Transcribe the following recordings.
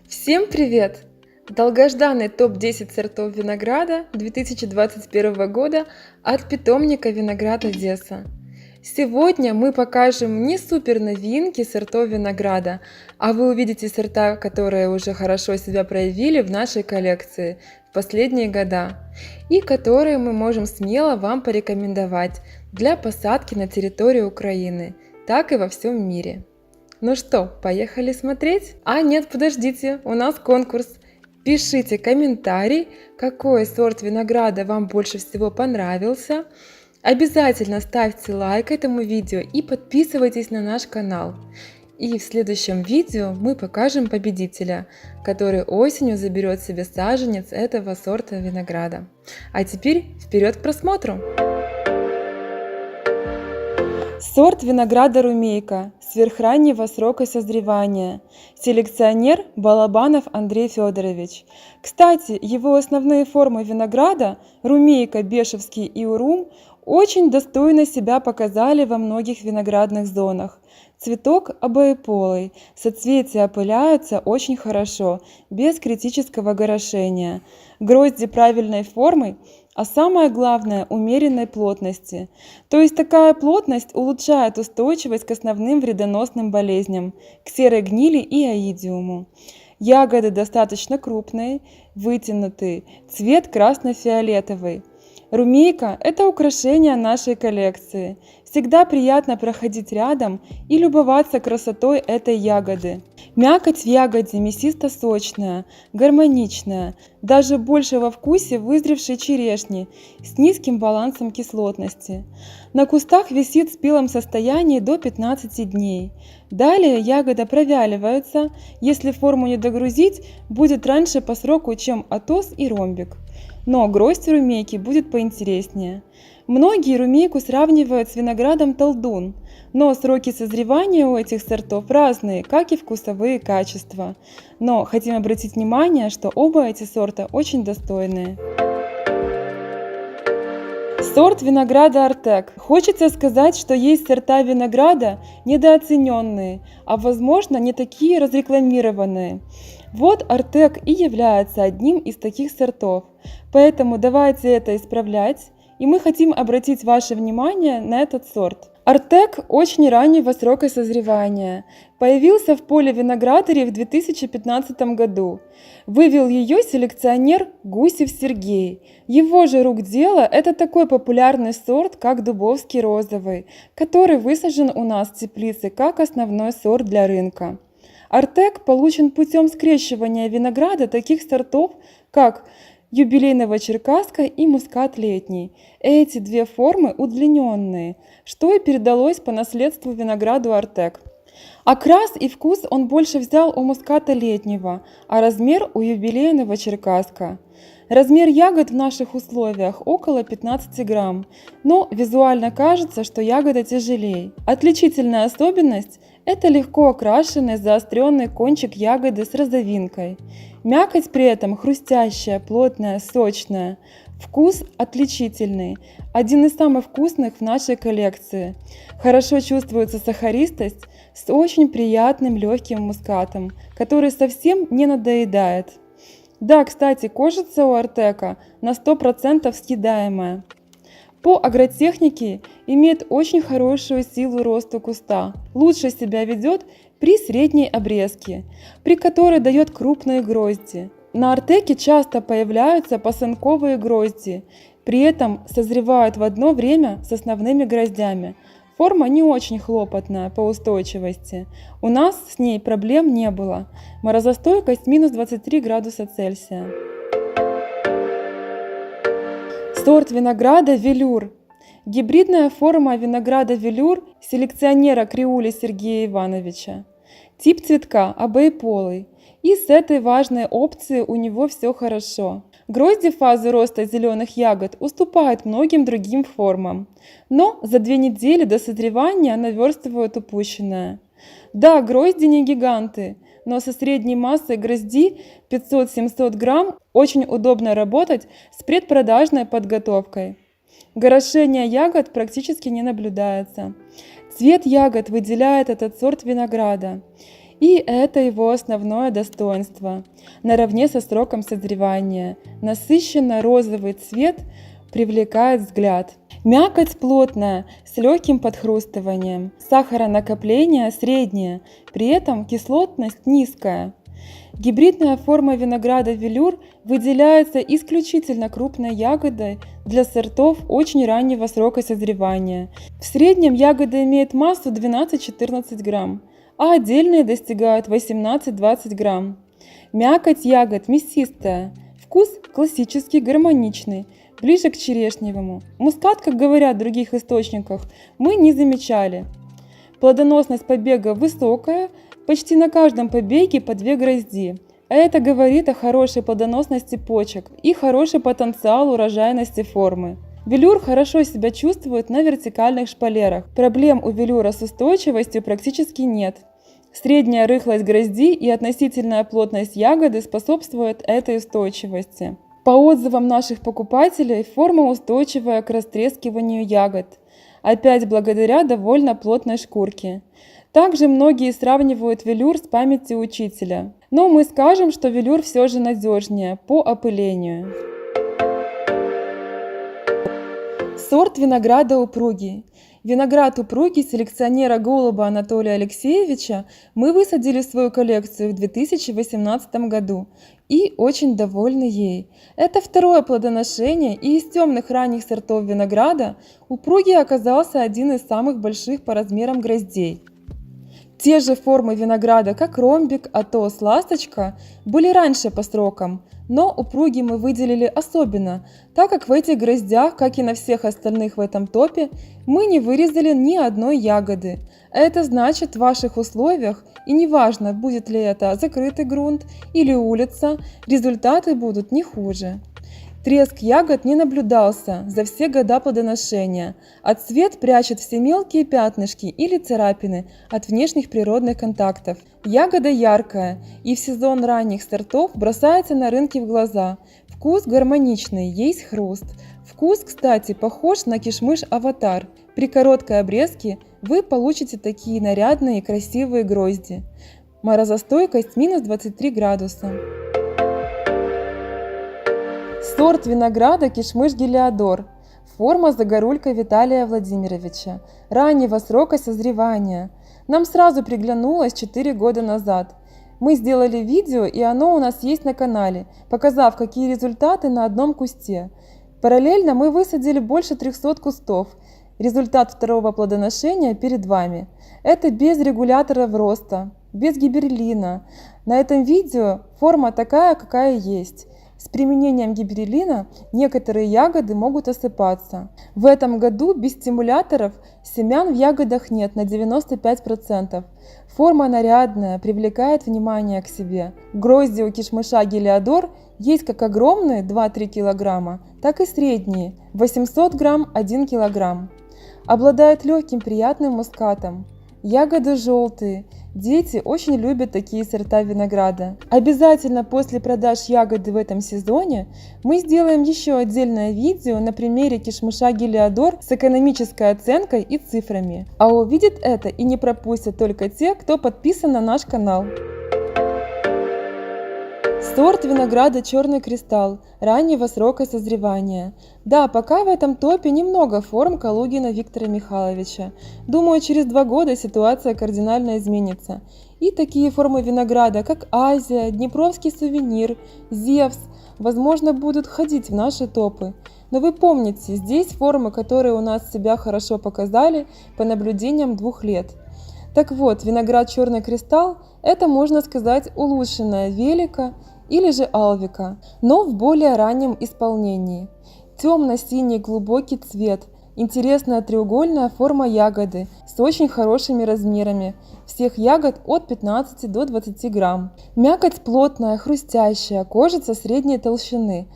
Всем привет! Долгожданный топ-10 сортов винограда 2021 года от питомника Виноград Одесса. Сегодня мы покажем не супер новинки сортов винограда, а вы увидите сорта, которые уже хорошо себя проявили в нашей коллекции в последние года и которые мы можем смело вам порекомендовать для посадки на территории Украины, так и во всем мире. Ну что, поехали смотреть? А нет, подождите, у нас конкурс. Пишите комментарий, какой сорт винограда вам больше всего понравился. Обязательно ставьте лайк этому видео и подписывайтесь на наш канал. И в следующем видео мы покажем победителя, который осенью заберет себе саженец этого сорта винограда. А теперь вперед к просмотру! Сорт винограда Румейка сверхраннего срока созревания. Селекционер Балабанов Андрей Федорович. Кстати, его основные формы винограда Румейка, Бешевский и Урум очень достойно себя показали во многих виноградных зонах. Цветок обоеполый, соцветия опыляются очень хорошо, без критического горошения. Грозди правильной формы, а самое главное умеренной плотности. То есть такая плотность улучшает устойчивость к основным вредоносным болезням, к серой гнили и оидиуму. Ягоды достаточно крупные, вытянутые, цвет красно-фиолетовый. Румейка – это украшение нашей коллекции. Всегда приятно проходить рядом и любоваться красотой этой ягоды. Мякоть в ягоде мясисто-сочная, гармоничная, даже больше во вкусе вызревшей черешни с низким балансом кислотности. На кустах висит в спелом состоянии до 15 дней. Далее ягода провяливается, если форму не догрузить, будет раньше по сроку, чем атос и ромбик. Но гроздь румейки будет поинтереснее. Многие румейку сравнивают с виноградом Талдун, но сроки созревания у этих сортов разные, как и вкусовые качества. Но хотим обратить внимание, что оба эти сорта очень достойные. Сорт винограда Артек. Хочется сказать, что есть сорта винограда недооцененные, а возможно не такие разрекламированные. Вот Артек и является одним из таких сортов, поэтому давайте это исправлять, и мы хотим обратить ваше внимание на этот сорт. Артек очень раннего срока созревания. Появился в поле виноградарей в 2015 году. Вывел ее селекционер Гусев Сергей. Его же рук дело – это такой популярный сорт, как Дубовский розовый, который высажен у нас в теплице как основной сорт для рынка. Артек получен путем скрещивания винограда таких сортов, как юбилейного черкасска и мускат летний. Эти две формы удлиненные, что и передалось по наследству винограду Артек. Окрас и вкус он больше взял у муската летнего, а размер у юбилейного черкасска. Размер ягод в наших условиях около 15 грамм, но визуально кажется, что ягода тяжелее. Отличительная особенность – это легко окрашенный заостренный кончик ягоды с розовинкой. Мякоть при этом хрустящая, плотная, сочная. Вкус отличительный, один из самых вкусных в нашей коллекции. Хорошо чувствуется сахаристость с очень приятным легким мускатом, который совсем не надоедает. Да, кстати, кожица у Артека на 100% съедаемая. По агротехнике имеет очень хорошую силу роста куста. Лучше себя ведет при средней обрезке, при которой дает крупные грозди. На Артеке часто появляются пасынковые грозди, при этом созревают в одно время с основными гроздями. Форма не очень хлопотная по устойчивости. У нас с ней проблем не было. Морозостойкость минус 23 градуса Цельсия. Сорт винограда Велюр. Гибридная форма винограда Велюр селекционера Криуля Сергея Ивановича. Тип цветка обоеполый. И с этой важной опцией у него все хорошо. Грозди в фазу роста зеленых ягод уступают многим другим формам, но за 2 недели до созревания наверстывают упущенное. Да, грозди не гиганты, но со средней массой грозди 500-700 грамм очень удобно работать с предпродажной подготовкой. Горошение ягод практически не наблюдается. Цвет ягод выделяет этот сорт винограда. И это его основное достоинство. Наравне со сроком созревания. Насыщенно розовый цвет привлекает взгляд. Мякоть плотная, с легким подхрустыванием. Сахаронакопление среднее, при этом кислотность низкая. Гибридная форма винограда велюр выделяется исключительно крупной ягодой для сортов очень раннего срока созревания. В среднем ягода имеет массу 12-14 грамм, а отдельные достигают 18-20 грамм. Мякоть ягод мясистая, вкус классический, гармоничный, ближе к черешневому. Мускат, как говорят в других источниках, мы не замечали. Плодоносность побега высокая, почти на каждом побеге по 2 грозди. А это говорит о хорошей плодоносности почек и хороший потенциал урожайности формы. Велюр хорошо себя чувствует на вертикальных шпалерах. Проблем у велюра с устойчивостью практически нет. Средняя рыхлость грозди и относительная плотность ягоды способствуют этой устойчивости. По отзывам наших покупателей, форма устойчивая к растрескиванию ягод, опять благодаря довольно плотной шкурке. Также многие сравнивают велюр с памятью учителя. Но мы скажем, что велюр все же надежнее по опылению. Сорт винограда упругий. Виноград упругий селекционера Голуба Анатолия Алексеевича мы высадили в свою коллекцию в 2018 году и очень довольны ей. Это второе плодоношение, и из темных ранних сортов винограда упругий оказался один из самых больших по размерам гроздей. Те же формы винограда, как ромбик, атос, ласточка, были раньше по срокам, но упругий мы выделили особенно, так как в этих гроздях, как и на всех остальных в этом топе, мы не вырезали ни одной ягоды. Это значит, в ваших условиях, и неважно, будет ли это закрытый грунт или улица, результаты будут не хуже. Треск ягод не наблюдался за все года плодоношения, а цвет прячет все мелкие пятнышки или царапины от внешних природных контактов. Ягода яркая и в сезон ранних сортов бросается на рынке в глаза. Вкус гармоничный, есть хруст. Вкус, кстати, похож на кишмыш-аватар. При короткой обрезке вы получите такие нарядные и красивые грозди. Морозостойкость минус 23 градуса. Сорт винограда кишмыш Гелиодор. Форма загорулька Виталия Владимировича. Раннего срока созревания. Нам сразу приглянулось 4 года назад. Мы сделали видео, и оно у нас есть на канале, показав, какие результаты на одном кусте. Параллельно мы высадили больше 300 кустов. Результат второго плодоношения перед вами. Это без регуляторов роста, без гибереллина. На этом видео форма такая, какая есть. С применением гибереллина некоторые ягоды могут осыпаться. В этом году без стимуляторов семян в ягодах нет на 95%. Форма нарядная, привлекает внимание к себе. Грозди у кишмыша Гелиодор есть как огромные 2-3 кг, так и средние 800 грамм 1 кг. Обладает легким приятным мускатом. Ягоды желтые. Дети очень любят такие сорта винограда. Обязательно после продаж ягоды в этом сезоне мы сделаем еще отдельное видео на примере кишмыша Гелиодор с экономической оценкой и цифрами. А увидят это и не пропустят только те, кто подписан на наш канал. Сорт винограда «Черный кристалл» раннего срока созревания. Да, пока в этом топе немного форм Калугина Виктора Михайловича. Думаю, через 2 года ситуация кардинально изменится. И такие формы винограда, как Азия, Днепровский сувенир, Зевс, возможно, будут входить в наши топы. Но вы помните, здесь формы, которые у нас себя хорошо показали по наблюдениям 2 лет. Так вот, виноград «Черный кристалл» – это, можно сказать, улучшенная велика или же алвика, но в более раннем исполнении. Темно-синий глубокий цвет, интересная треугольная форма ягоды с очень хорошими размерами, всех ягод от 15 до 20 грамм. Мякоть плотная, хрустящая, кожица средней толщины,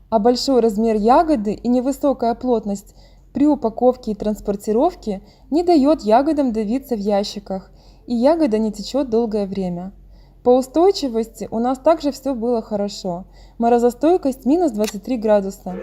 а большой размер ягоды и невысокая плотность при упаковке и транспортировке не дает ягодам давиться в ящиках, и ягода не течет долгое время. По устойчивости у нас также все было хорошо. Морозостойкость минус 23 градуса.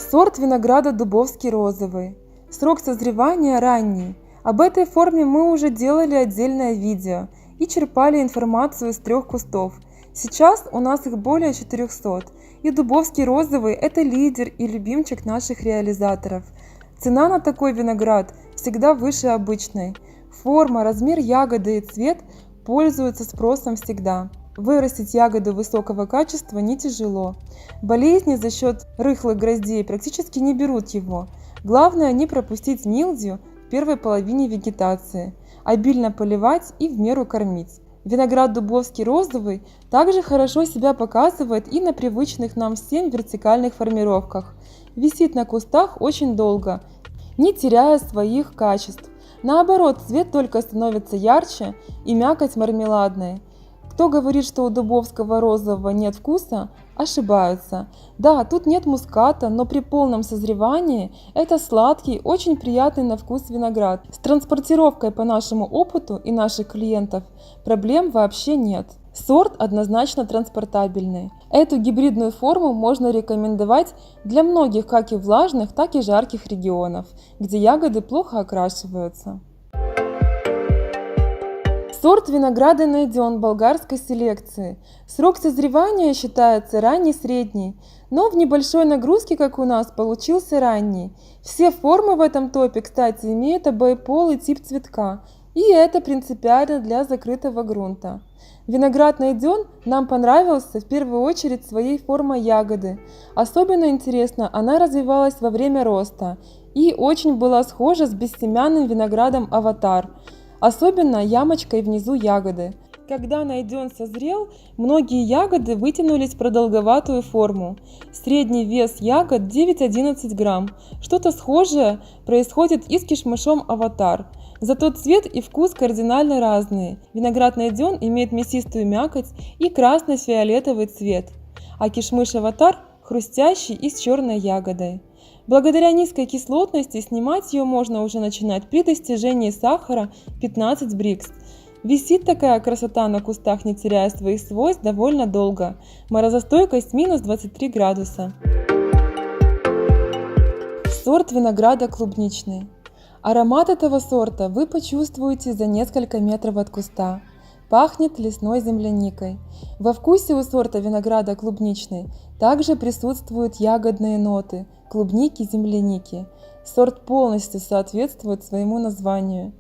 Сорт винограда Дубовский розовый. Срок созревания ранний. Об этой форме мы уже делали отдельное видео и черпали информацию из 3 кустов. Сейчас у нас их более 400. И Дубовский розовый – это лидер и любимчик наших реализаторов. Цена на такой виноград всегда выше обычной. Форма, размер ягоды и цвет пользуются спросом всегда. Вырастить ягоду высокого качества не тяжело. Болезни за счет рыхлых гроздей практически не берут его. Главное не пропустить милдью в первой половине вегетации, обильно поливать и в меру кормить. Виноград Дубовский розовый также хорошо себя показывает и на привычных нам всем вертикальных формировках. Висит на кустах очень долго, не теряя своих качеств. Наоборот, цвет только становится ярче и мякоть мармеладной. Кто говорит, что у Дубовского розового нет вкуса, ошибаются. Да, тут нет муската, но при полном созревании это сладкий, очень приятный на вкус виноград. С транспортировкой по нашему опыту и наших клиентов проблем вообще нет. Сорт однозначно транспортабельный. Эту гибридную форму можно рекомендовать для многих как и влажных, так и жарких регионов, где ягоды плохо окрашиваются. Сорт винограда найден болгарской селекции. Срок созревания считается ранний-средний, но в небольшой нагрузке, как у нас, получился ранний. Все формы в этом топе, кстати, имеют обоеполый тип цветка, и это принципиально для закрытого грунта. Виноград найден нам понравился в первую очередь своей формой ягоды. Особенно интересно, она развивалась во время роста и очень была схожа с бессемянным виноградом Аватар. Особенно ямочкой внизу ягоды. Когда найден созрел, многие ягоды вытянулись в продолговатую форму. Средний вес ягод 9-11 грамм. Что-то схожее происходит и с кишмышом Аватар. Зато цвет и вкус кардинально разные. Виноград найден имеет мясистую мякоть и красно-фиолетовый цвет, а кишмыш Аватар хрустящий и с черной ягодой. Благодаря низкой кислотности снимать ее можно уже начинать при достижении сахара 15 брикс. Висит такая красота на кустах, не теряя своих свойств, довольно долго. Морозостойкость минус 23 градуса. Сорт винограда клубничный. Аромат этого сорта вы почувствуете за несколько метров от куста. Пахнет лесной земляникой. Во вкусе у сорта винограда клубничный также присутствуют ягодные ноты клубники, земляники. Сорт полностью соответствует своему названию.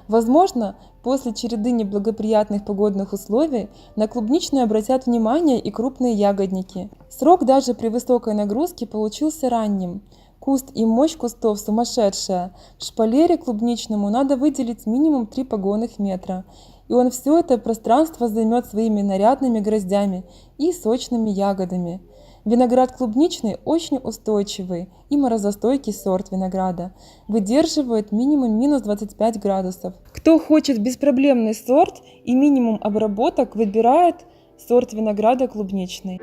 Возможно, после череды неблагоприятных погодных условий на клубничный обратят внимание и крупные ягодники. Срок даже при высокой нагрузке получился ранним. Куст и мощь кустов сумасшедшая. В шпалере клубничному надо выделить минимум 3 погонных метра. И он все это пространство займет своими нарядными гроздями и сочными ягодами. Виноград клубничный очень устойчивый и морозостойкий сорт винограда. Выдерживает минимум минус 25 градусов. Кто хочет беспроблемный сорт и минимум обработок, выбирает сорт винограда клубничный.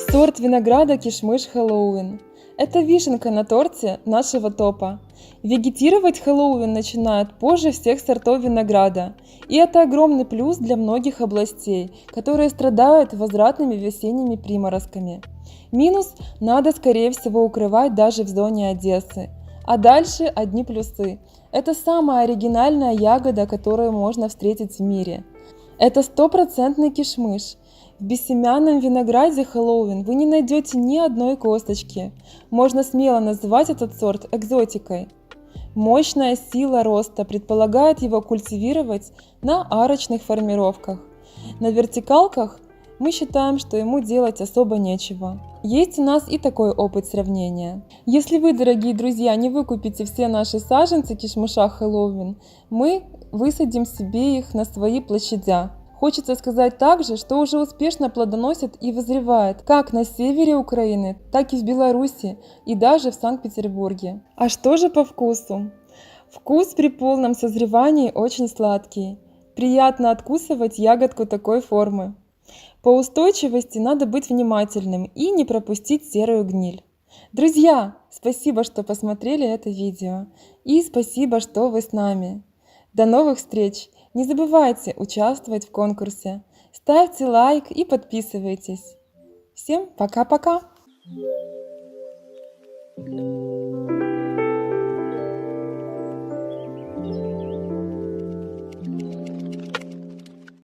Сорт винограда кишмыш Хэллоуин. Это вишенка на торте нашего топа. Вегетировать Хэллоуин начинает позже всех сортов винограда. И это огромный плюс для многих областей, которые страдают возвратными весенними приморозками. Минус – надо скорее всего укрывать даже в зоне Одессы. А дальше одни плюсы. Это самая оригинальная ягода, которую можно встретить в мире. Это стопроцентный кишмыш. В бессемянном винограде Хэллоуин вы не найдете ни одной косточки. Можно смело называть этот сорт экзотикой. Мощная сила роста предполагает его культивировать на арочных формировках. На вертикалках мы считаем, что ему делать особо нечего. Есть у нас и такой опыт сравнения. Если вы, дорогие друзья, не выкупите все наши саженцы кишмыша Хэллоуин, мы высадим себе их на свои площадя. Хочется сказать также, что уже успешно плодоносит и вызревает как на севере Украины, так и в Беларуси и даже в Санкт-Петербурге. А что же по вкусу? Вкус при полном созревании очень сладкий. Приятно откусывать ягодку такой формы. По устойчивости надо быть внимательным и не пропустить серую гниль. Друзья, спасибо, что посмотрели это видео. И спасибо, что вы с нами. До новых встреч! Не забывайте участвовать в конкурсе. Ставьте лайк и подписывайтесь. Всем пока-пока!